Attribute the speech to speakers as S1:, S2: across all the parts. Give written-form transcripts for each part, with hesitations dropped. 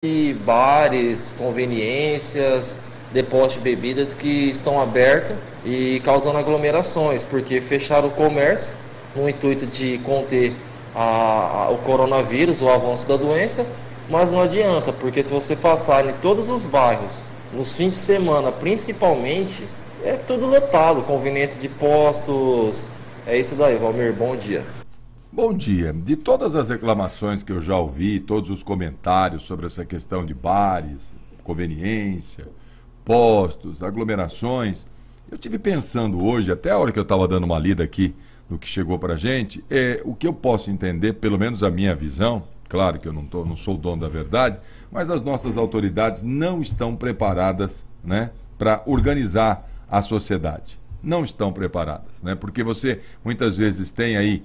S1: de bares, conveniências, depósitos de bebidas que estão abertos e causando aglomerações, porque fecharam o comércio no intuito de conter o coronavírus, o avanço da doença, mas não adianta, porque se você passar em todos os bairros, nos fins de semana principalmente, é tudo lotado, conveniência de postos. É isso daí, Valmir, bom dia.
S2: Bom dia. De todas as reclamações que eu já ouvi, todos os comentários sobre essa questão de bares, conveniência, postos, aglomerações, eu tive pensando hoje, até a hora que eu estava dando uma lida aqui no que chegou para a gente, o que eu posso entender, pelo menos a minha visão, claro que eu não sou o dono da verdade, mas as nossas autoridades não estão preparadas, né, para organizar a sociedade. Não estão preparadas, né, porque você muitas vezes tem aí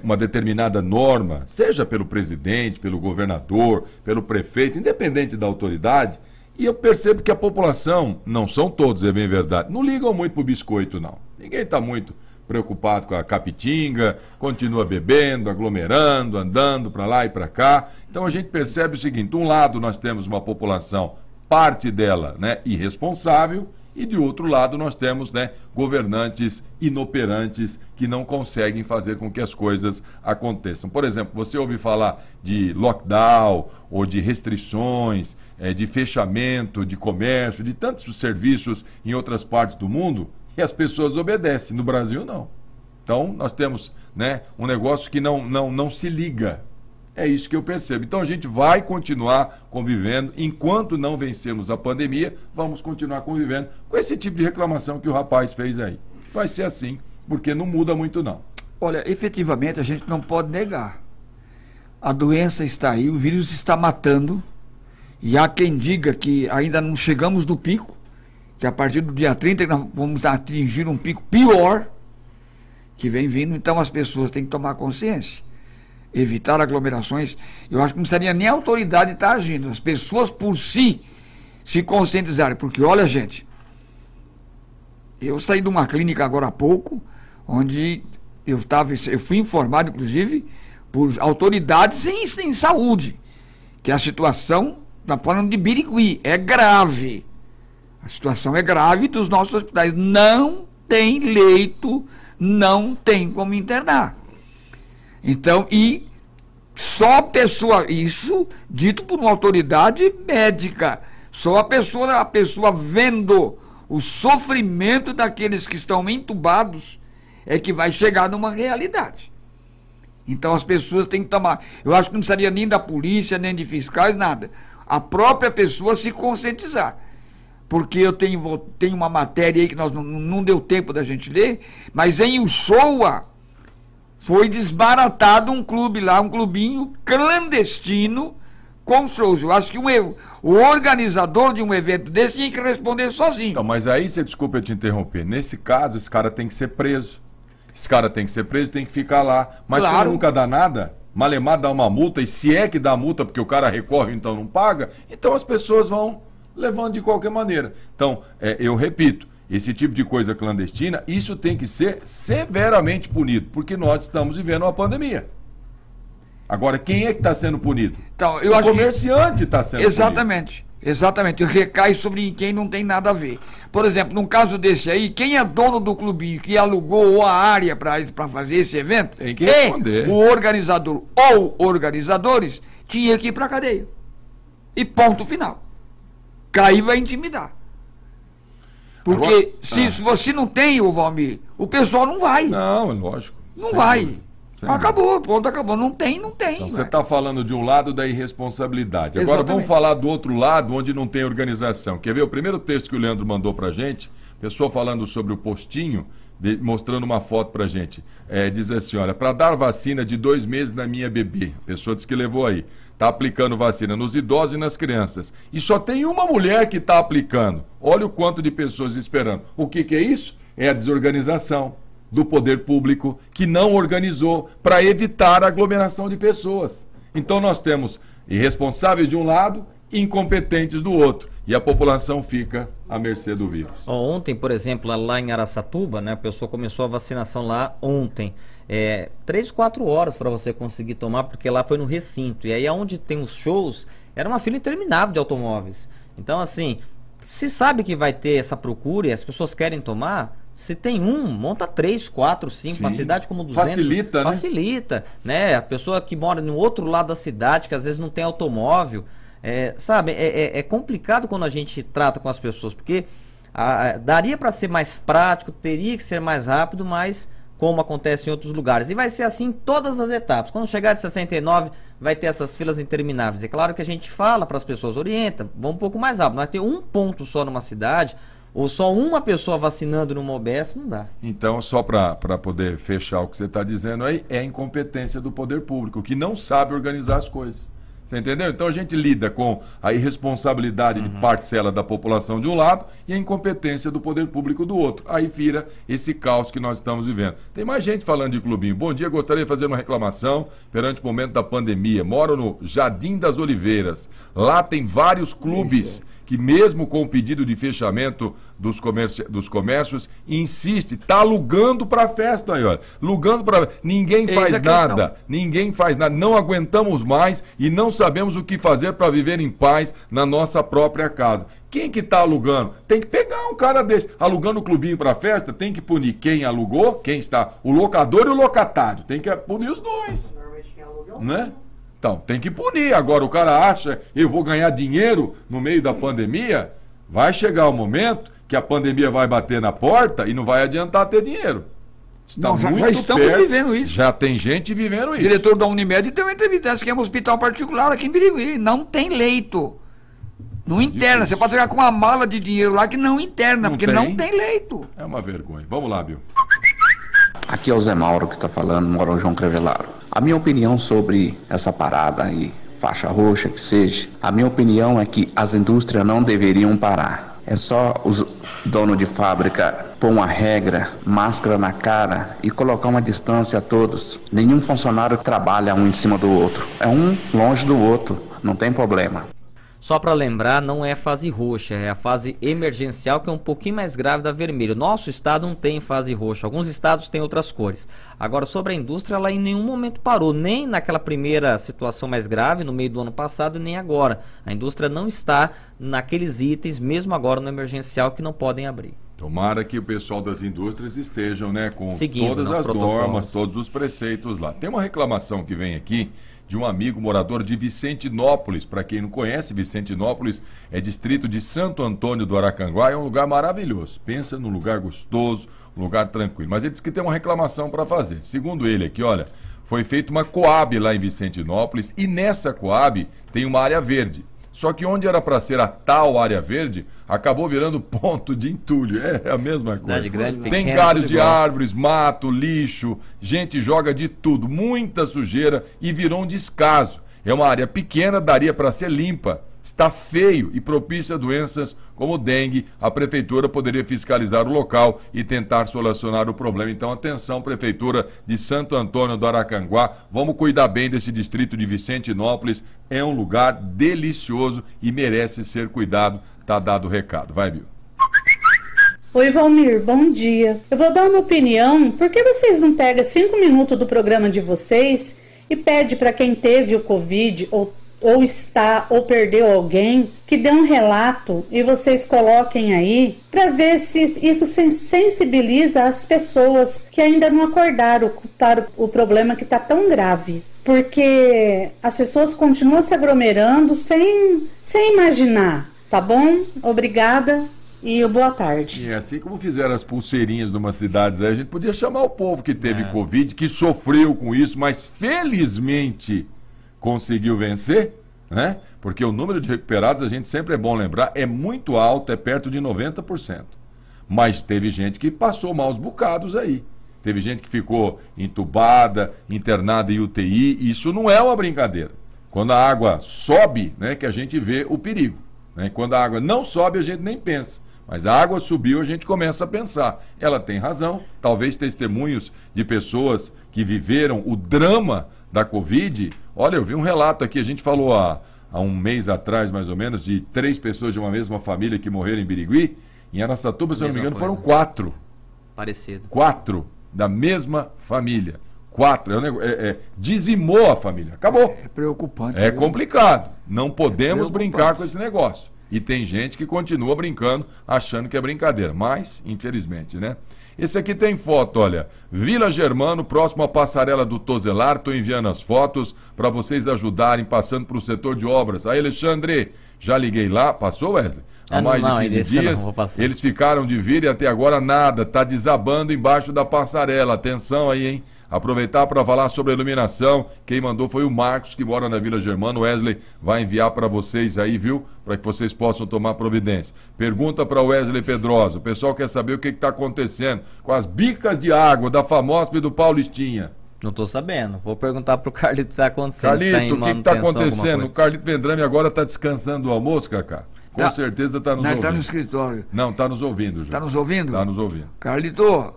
S2: uma determinada norma, seja pelo presidente, pelo governador, pelo prefeito, independente da autoridade, e eu percebo que a população, não são todos, é bem verdade, não ligam muito pro biscoito, não. Ninguém está muito preocupado com a capitinga, continua bebendo, aglomerando, andando para lá e para cá. Então a gente percebe o seguinte, de um lado nós temos uma população, parte dela, né, irresponsável, e de outro lado nós temos, né, governantes inoperantes que não conseguem fazer com que as coisas aconteçam. Por exemplo, você ouve falar de lockdown ou de restrições, de fechamento de comércio, de tantos serviços em outras partes do mundo, e as pessoas obedecem. No Brasil, não. Então, nós temos, né, um negócio que não se liga. É isso que eu percebo. Então a gente vai continuar convivendo, enquanto não vencermos a pandemia, vamos continuar convivendo com esse tipo de reclamação que o rapaz fez aí. Vai ser assim, porque não muda muito não.
S3: Olha, efetivamente a gente não pode negar. A doença está aí, o vírus está matando, e há quem diga que ainda não chegamos no pico, que a partir do dia 30 nós vamos atingir um pico pior que vem vindo, então as pessoas têm que tomar consciência. Evitar aglomerações, eu acho que não precisaria nem a autoridade estar agindo, as pessoas por si se conscientizarem, porque olha, gente, eu saí de uma clínica agora há pouco, onde eu fui informado, inclusive, por autoridades em saúde, que a situação, está falando de Birigui, é grave, a situação é grave dos nossos hospitais, não tem leito, não tem como internar. Então, e só a pessoa, isso dito por uma autoridade médica, só a pessoa vendo o sofrimento daqueles que estão entubados é que vai chegar numa realidade. Então as pessoas têm que tomar, eu acho que não precisaria nem da polícia, nem de fiscais, nada. A própria pessoa se conscientizar. Porque eu tenho uma matéria aí que não deu tempo da gente ler, mas em Uchoa foi desbaratado um clube lá, um clubinho clandestino com shows. Eu acho que o organizador de um evento desse tinha que responder sozinho.
S2: Então, mas aí, desculpa eu te interromper, nesse caso, esse cara tem que ser preso. Esse cara tem que ser preso, tem que ficar lá. Mas claro, como nunca dá nada, malemar dá uma multa, e se é que dá multa porque o cara recorre, então não paga, então as pessoas vão levando de qualquer maneira. Então, eu repito, esse tipo de coisa clandestina, isso tem que ser severamente punido, porque nós estamos vivendo uma pandemia. Agora, quem é que está sendo punido?
S3: Então,
S2: o comerciante está sendo
S3: punido. Exatamente. Recai sobre quem não tem nada a ver. Por exemplo, num caso desse aí, quem é dono do clubinho que alugou a área para fazer esse evento,
S2: tem que responder.
S3: O organizador ou organizadores tinha que ir para a cadeia. E ponto final. Cair vai intimidar. Porque agora, se você não tem, o Valmir, o pessoal não vai.
S2: Não, é lógico.
S3: Não vai. Acabou, ponto, acabou. Não tem.
S2: Então, você está falando de um lado da irresponsabilidade. Agora exatamente. Vamos falar do outro lado, onde não tem organização. Quer ver o primeiro texto que o Leandro mandou pra gente? Pessoa falando sobre o postinho, mostrando uma foto pra gente. Diz assim, olha, para dar vacina de 2 meses na minha bebê. A pessoa disse que levou aí. Está aplicando vacina nos idosos e nas crianças. E só tem uma mulher que está aplicando. Olha o quanto de pessoas esperando. O que é isso? É a desorganização do poder público que não organizou para evitar a aglomeração de pessoas. Então nós temos irresponsáveis de um lado, incompetentes do outro. E a população fica à mercê do vírus.
S4: Ontem, por exemplo, lá em Araçatuba, né, a pessoa começou a vacinação lá ontem. 3, 4 horas para você conseguir tomar, porque lá foi no recinto. E aí onde tem os shows, era uma fila interminável de automóveis. Então, assim, se sabe que vai ter essa procura e as pessoas querem tomar, se tem monta 3, 4, 5, uma cidade como 200.
S2: Facilita, né?
S4: Facilita, né? A pessoa que mora no outro lado da cidade, que às vezes não tem automóvel, sabe, é complicado quando a gente trata com as pessoas, porque daria para ser mais prático, teria que ser mais rápido, mas como acontece em outros lugares. E vai ser assim em todas as etapas. Quando chegar de 69, vai ter essas filas intermináveis. É claro que a gente fala para as pessoas, orienta, vão um pouco mais rápido. Mas ter um ponto só numa cidade, ou só uma pessoa vacinando numa OBS, não dá.
S2: Então, só para poder fechar o que você está dizendo aí, é a incompetência do poder público, que não sabe organizar as coisas. Você entendeu? Então a gente lida com a irresponsabilidade de parcela da população de um lado e a incompetência do poder público do outro. Aí vira esse caos que nós estamos vivendo. Tem mais gente falando de clubinho. Bom dia, gostaria de fazer uma reclamação perante o momento da pandemia. Moro no Jardim das Oliveiras. Lá tem vários clubes que mesmo com o pedido de fechamento dos comércios, insiste, está alugando para festa aí, olha. Alugando para... Ninguém faz nada. Ninguém faz nada. Não aguentamos mais e não sabemos o que fazer para viver em paz na nossa própria casa. Quem que está alugando? Tem que pegar um cara desse. Alugando o clubinho para festa, tem que punir quem alugou, quem está... O locador e o locatário. Tem que punir os dois. Normalmente quem alugou, né? Então, tem que punir. Agora, o cara acha, eu vou ganhar dinheiro no meio da pandemia, vai chegar o momento que a pandemia vai bater na porta e não vai adiantar ter dinheiro.
S3: Não, já estamos vivendo isso.
S2: Já tem gente vivendo isso.
S3: O diretor da Unimed deu uma entrevista, que é um hospital particular aqui em Birigui, não tem leito. Não interna, você pode chegar com uma mala de dinheiro lá que não interna, porque não tem leito.
S2: É uma vergonha. Vamos lá, Bill.
S5: Aqui é o Zé Mauro que está falando, mora o João Crevellaro. A minha opinião sobre essa parada aí, faixa roxa que seja, a minha opinião é que as indústrias não deveriam parar. É só os donos de fábrica pôr uma regra, máscara na cara e colocar uma distância a todos. Nenhum funcionário trabalha um em cima do outro. É um longe do outro, não tem problema.
S4: Só para lembrar, não é fase roxa, é a fase emergencial, que é um pouquinho mais grave da vermelha. Nosso estado não tem fase roxa, alguns estados têm outras cores. Agora, sobre a indústria, ela em nenhum momento parou, nem naquela primeira situação mais grave, no meio do ano passado, nem agora. A indústria não está naqueles itens, mesmo agora no emergencial, que não podem abrir.
S2: Tomara que o pessoal das indústrias estejam, né, com
S4: seguindo
S2: todas as normas, todos os preceitos lá. Tem uma reclamação que vem aqui de um amigo morador de Vicentinópolis. Para quem não conhece, Vicentinópolis é distrito de Santo Antônio do Aracanguá, é um lugar maravilhoso. Pensa num lugar gostoso, um lugar tranquilo. Mas ele disse que tem uma reclamação para fazer. Segundo ele aqui, olha, foi feita uma Coab lá em Vicentinópolis e nessa Coab tem uma área verde. Só que onde era para ser a tal área verde, acabou virando ponto de entulho. É a mesma coisa.
S4: Grande,
S2: tem galhos de árvores, mato, lixo, gente joga de tudo, muita sujeira e virou um descaso. É uma área pequena, daria para ser limpa. Está feio e propícia a doenças como dengue. A prefeitura poderia fiscalizar o local e tentar solucionar o problema. Então, atenção, prefeitura de Santo Antônio do Aracanguá, vamos cuidar bem desse distrito de Vicentinópolis. É um lugar delicioso e merece ser cuidado. Tá dado o recado. Vai, Bill.
S6: Oi, Valmir, bom dia. Eu vou dar uma opinião. Por que vocês não pegam 5 minutos do programa de vocês e pede para quem teve o Covid ou está ou perdeu alguém, que dê um relato e vocês coloquem aí para ver se isso sensibiliza as pessoas que ainda não acordaram para o problema que está tão grave. Porque as pessoas continuam se aglomerando sem imaginar, tá bom? Obrigada e boa tarde.
S2: E assim como fizeram as pulseirinhas numa cidade, a gente podia chamar o povo que teve Covid, que sofreu com isso, mas felizmente conseguiu vencer, né? Porque o número de recuperados, a gente sempre é bom lembrar, é muito alto, é perto de 90%. Mas teve gente que passou maus bocados aí. Teve gente que ficou entubada, internada em UTI. Isso não é uma brincadeira. Quando a água sobe, né, que a gente vê o perigo, né? Quando a água não sobe, a gente nem pensa. Mas a água subiu, a gente começa a pensar. Ela tem razão. Talvez testemunhos de pessoas que viveram o drama da Covid. Olha, eu vi um relato aqui, a gente falou há um mês atrás, mais ou menos, de 3 pessoas de uma mesma família que morreram em Birigui. Em Araçatuba, se eu não me engano, foram 4.
S4: Parecido.
S2: 4 da mesma família. 4, dizimou a família, acabou.
S3: É preocupante.
S2: É
S3: viu?
S2: complicado, não podemos
S3: preocupante.
S2: brincar com esse negócio. E tem gente que continua brincando, achando que é brincadeira, mas, infelizmente, né? Esse aqui tem foto, olha, Vila Germano, próximo à passarela do Tozelar, estou enviando as fotos para vocês ajudarem, passando para o setor de obras. Aí, Alexandre, já liguei lá, passou, Wesley? Há mais de 15 dias, eles ficaram de vir e até agora nada, está desabando embaixo da passarela, atenção aí, hein? Aproveitar para falar sobre a iluminação, quem mandou foi o Marcos, que mora na Vila Germano. O Wesley vai enviar para vocês aí, viu? Para que vocês possam tomar providência. Pergunta para o Wesley Pedrosa, o pessoal quer saber o que está acontecendo com as bicas de água da Famosp e do Paulistinha.
S4: Não estou sabendo, vou perguntar pro Carlito o que está acontecendo.
S2: Carlito, o que está acontecendo? O Carlito Vendrame agora está descansando do almoço, Cacá? Com certeza está nos ouvindo.
S3: Está no escritório.
S2: Não, está nos ouvindo já.
S3: Está nos ouvindo?
S2: Está nos ouvindo.
S3: Carlito...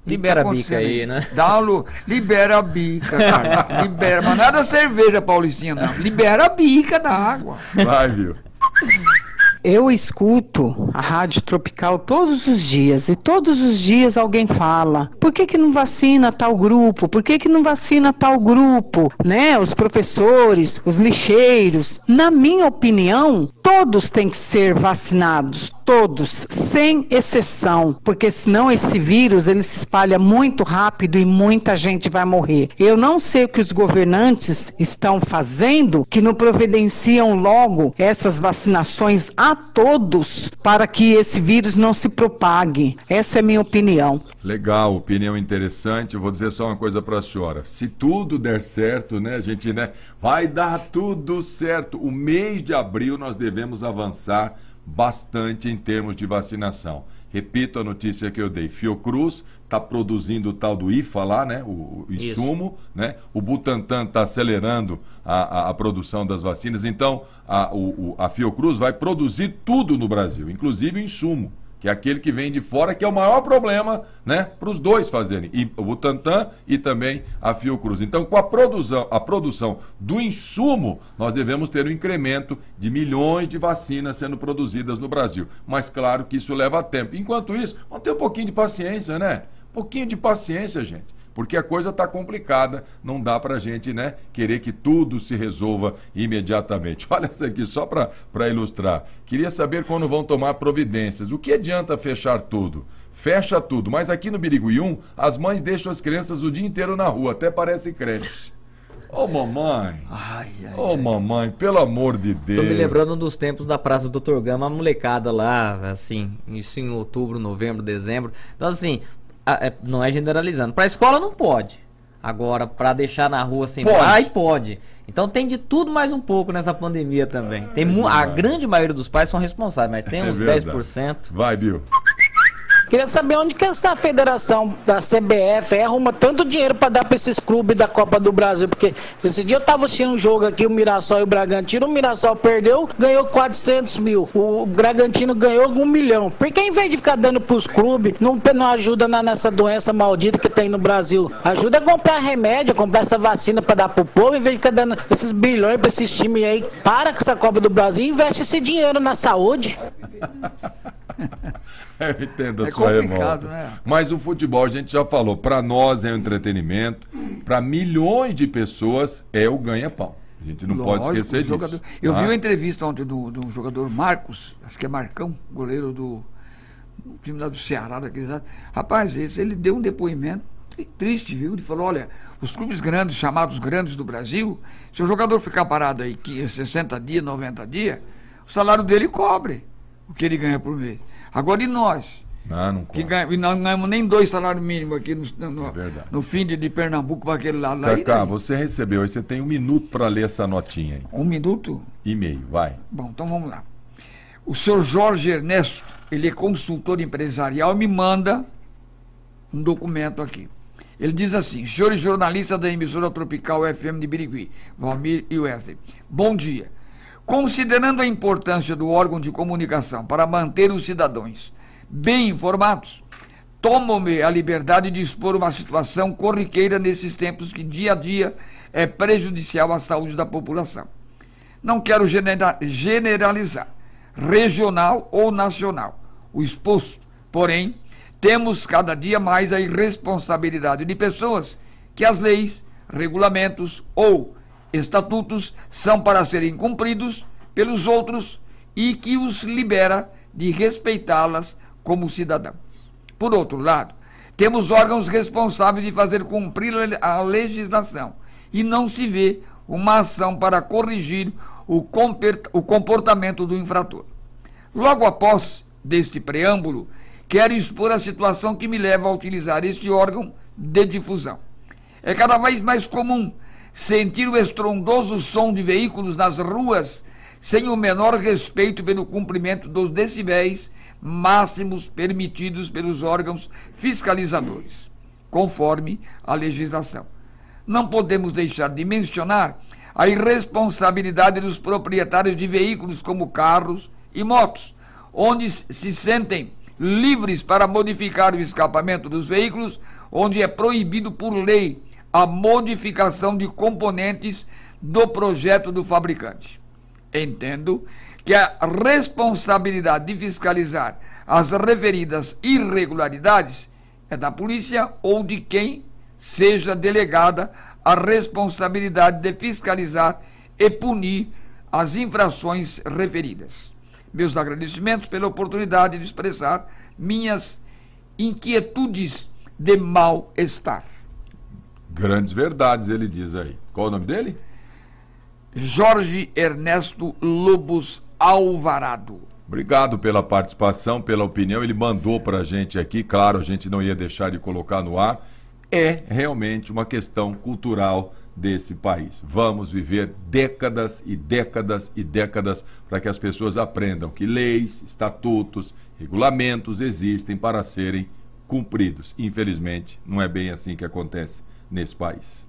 S4: Libera a bica aí, né?
S3: Libera a bica, cara. Libera, mas nada cerveja, Paulistinha, não. Libera a bica da água.
S2: Vai, viu?
S7: Eu escuto a Rádio Tropical todos os dias e todos os dias alguém fala: por que não vacina tal grupo? Por que não vacina tal grupo? Né? Os professores, os lixeiros. Na minha opinião, todos têm que ser vacinados, todos, sem exceção, porque senão esse vírus ele se espalha muito rápido e muita gente vai morrer. Eu não sei o que os governantes estão fazendo, que não providenciam logo essas vacinações a todos para que esse vírus não se propague. Essa é a minha opinião.
S2: Legal, opinião interessante. Eu vou dizer só uma coisa para a senhora. Se tudo der certo, né, a gente, né, vai dar tudo certo. O mês de abril nós devemos avançar bastante em termos de vacinação. Repito a notícia que eu dei. Fiocruz está produzindo o tal do IFA lá, né? O insumo, né? O Butantan está acelerando a produção das vacinas. Então, a Fiocruz vai produzir tudo no Brasil, inclusive o insumo, que é aquele que vem de fora, que é o maior problema, né, para os dois fazerem, e o Butantan e também a Fiocruz. Então, com a produção do insumo, nós devemos ter um incremento de milhões de vacinas sendo produzidas no Brasil. Mas claro que isso leva tempo. Enquanto isso, vamos ter um pouquinho de paciência, né? Um pouquinho de paciência, gente. Porque a coisa está complicada, não dá para a gente, né, querer que tudo se resolva imediatamente. Olha isso aqui, só para ilustrar. Queria saber quando vão tomar providências. O que adianta fechar tudo? Fecha tudo, mas aqui no Birigui 1, as mães deixam as crianças o dia inteiro na rua, até parece creche. Ô, mamãe! Ô, mamãe, pelo amor de Deus!
S4: Tô me lembrando dos tempos da Praça do Dr. Gama, a molecada lá, assim, isso em outubro, novembro, dezembro. Então, assim... não é generalizando. Para a escola não pode. Agora, para deixar na rua sem pai, pode. Então tem de tudo mais um pouco nessa pandemia também. Tem a grande maioria dos pais são responsáveis, mas tem uns 10%.
S2: Vai, Bill.
S7: Queria saber onde que essa federação da CBF arruma tanto dinheiro para dar para esses clubes da Copa do Brasil, porque esse dia eu tava assistindo um jogo aqui, o Mirassol e o Bragantino, o Mirassol perdeu, ganhou 400 mil, o Bragantino ganhou 1 milhão. Por que em vez de ficar dando pros clubes, não ajuda nessa doença maldita que tem no Brasil? Ajuda a comprar remédio, comprar essa vacina para dar pro povo, em vez de ficar dando esses bilhões para esses times aí. Para com essa Copa do Brasil e investe esse dinheiro na saúde.
S2: Eu entendo a sua revolta. Né? Mas o futebol, a gente já falou, para nós é um entretenimento, para milhões de pessoas é o ganha-pão. A gente não pode esquecer disso.
S3: Eu vi uma entrevista ontem do jogador Marcos, acho que é Marcão, goleiro do time lá do Ceará. Rapaz, ele deu um depoimento triste, viu? Ele falou, olha, os clubes grandes, chamados grandes do Brasil, se o jogador ficar parado aí 60 dias, 90 dias, o salário dele cobre o que ele ganha por mês. Agora, e nós?
S2: Não
S3: que não ganhamos nem 2 salários mínimos aqui no fim de Pernambuco para aquele lado.
S2: Cacá, você recebeu, aí você tem 1 minuto para ler essa notinha aí.
S3: 1 minuto?
S2: E meio, vai.
S3: Bom, então vamos lá. O senhor Jorge Ernesto, ele é consultor empresarial e me manda um documento aqui. Ele diz assim: senhores jornalistas da emissora Tropical FM de Birigui, Valmir e Wesley, bom dia. Considerando a importância do órgão de comunicação para manter os cidadãos bem informados, tomo-me a liberdade de expor uma situação corriqueira nesses tempos que dia a dia é prejudicial à saúde da população. Não quero generalizar, regional ou nacional, o exposto, porém, temos cada dia mais a irresponsabilidade de pessoas que as leis, regulamentos ou estatutos são para serem cumpridos pelos outros e que os libera de respeitá-las como cidadãos. Por outro lado, temos órgãos responsáveis de fazer cumprir a legislação e não se vê uma ação para corrigir o comportamento do infrator. Logo após deste preâmbulo, quero expor a situação que me leva a utilizar este órgão de difusão. É cada vez mais comum sentir o estrondoso som de veículos nas ruas sem o menor respeito pelo cumprimento dos decibéis máximos permitidos pelos órgãos fiscalizadores, conforme a legislação. Não podemos deixar de mencionar a irresponsabilidade dos proprietários de veículos como carros e motos, onde se sentem livres para modificar o escapamento dos veículos, onde é proibido por lei a modificação de componentes do projeto do fabricante. Entendo que a responsabilidade de fiscalizar as referidas irregularidades é da polícia ou de quem seja delegada a responsabilidade de fiscalizar e punir as infrações referidas. Meus agradecimentos pela oportunidade de expressar minhas inquietudes de mal-estar.
S2: Grandes verdades, ele diz aí. Qual o nome dele?
S3: Jorge Ernesto Lobos Alvarado.
S2: Obrigado pela participação, pela opinião. Ele mandou para a gente aqui, claro, a gente não ia deixar de colocar no ar. É realmente uma questão cultural desse país. Vamos viver décadas e décadas e décadas para que as pessoas aprendam que leis, estatutos, regulamentos existem para serem cumpridos. Infelizmente, não é bem assim que acontece nesse país.